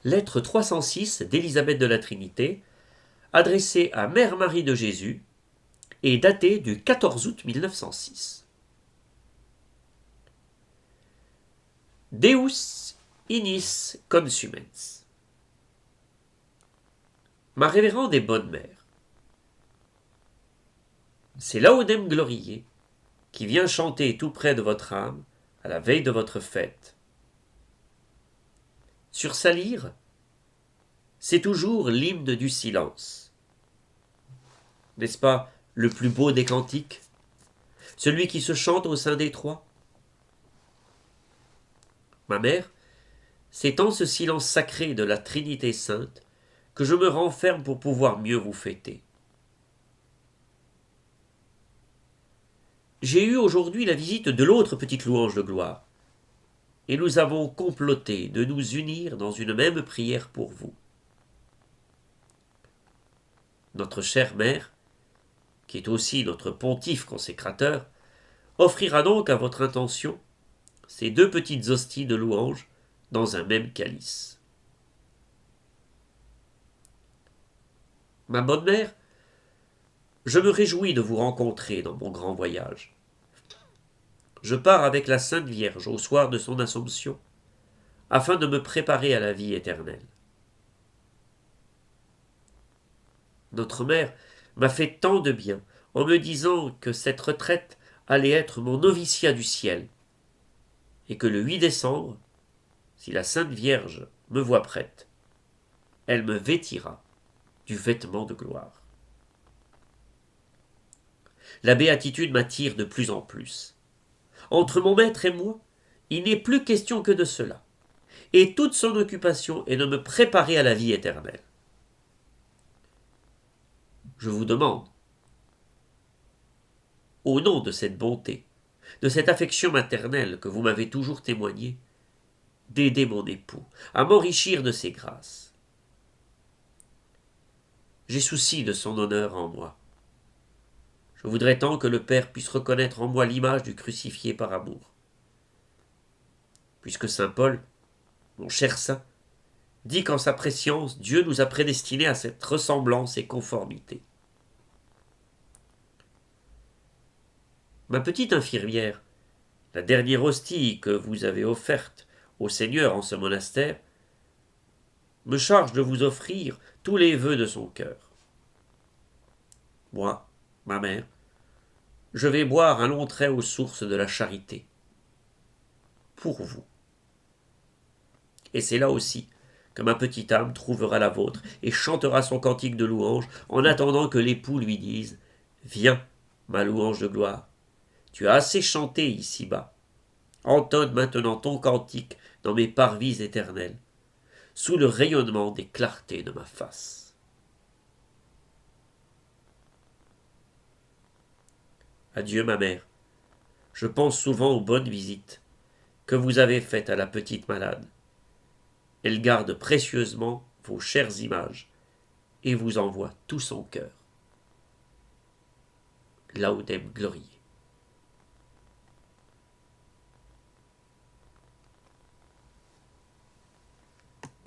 Lettre 306 d'Élisabeth de la Trinité, adressée à Mère Marie de Jésus et datée du 14 août 1906. Deus inis consumens. Ma révérende et bonne mère, c'est Laudem Gloriae qui vient chanter tout près de votre âme à la veille de votre fête. Sur sa lyre, c'est toujours l'hymne du silence. N'est-ce pas le plus beau des cantiques, celui qui se chante au sein des trois? Ma mère, c'est en ce silence sacré de la Trinité sainte que je me renferme pour pouvoir mieux vous fêter. J'ai eu aujourd'hui la visite de l'autre petite louange de gloire, et nous avons comploté de nous unir dans une même prière pour vous. Notre chère mère, qui est aussi notre pontife consécrateur, offrira donc à votre intention ces deux petites hosties de louange dans un même calice. Ma bonne mère, je me réjouis de vous rencontrer dans mon grand voyage. Je pars avec la Sainte Vierge au soir de son Assomption, afin de me préparer à la vie éternelle. Notre mère m'a fait tant de bien en me disant que cette retraite allait être mon noviciat du ciel, et que le 8 décembre, si la Sainte Vierge me voit prête, elle me vêtira du vêtement de gloire. La béatitude m'attire de plus en plus. Entre mon maître et moi, il n'est plus question que de cela, et toute son occupation est de me préparer à la vie éternelle. Je vous demande, au nom de cette bonté, de cette affection maternelle que vous m'avez toujours témoignée, d'aider mon époux à m'enrichir de ses grâces. J'ai souci de son honneur en moi. Je voudrais tant que le Père puisse reconnaître en moi l'image du crucifié par amour. Puisque saint Paul, mon cher saint, dit qu'en sa prescience, Dieu nous a prédestinés à cette ressemblance et conformité. Ma petite infirmière, la dernière hostie que vous avez offerte au Seigneur en ce monastère, me charge de vous offrir tous les vœux de son cœur. Moi, ma mère, je vais boire un long trait aux sources de la charité. Pour vous. Et c'est là aussi que ma petite âme trouvera la vôtre et chantera son cantique de louange en attendant que l'époux lui dise « Viens, ma louange de gloire, tu as assez chanté ici-bas. Entonne maintenant ton cantique dans mes parvis éternels, sous le rayonnement des clartés de ma face. » Adieu, ma mère. Je pense souvent aux bonnes visites que vous avez faites à la petite malade. Elle garde précieusement vos chères images et vous envoie tout son cœur. Laudem Gloriae.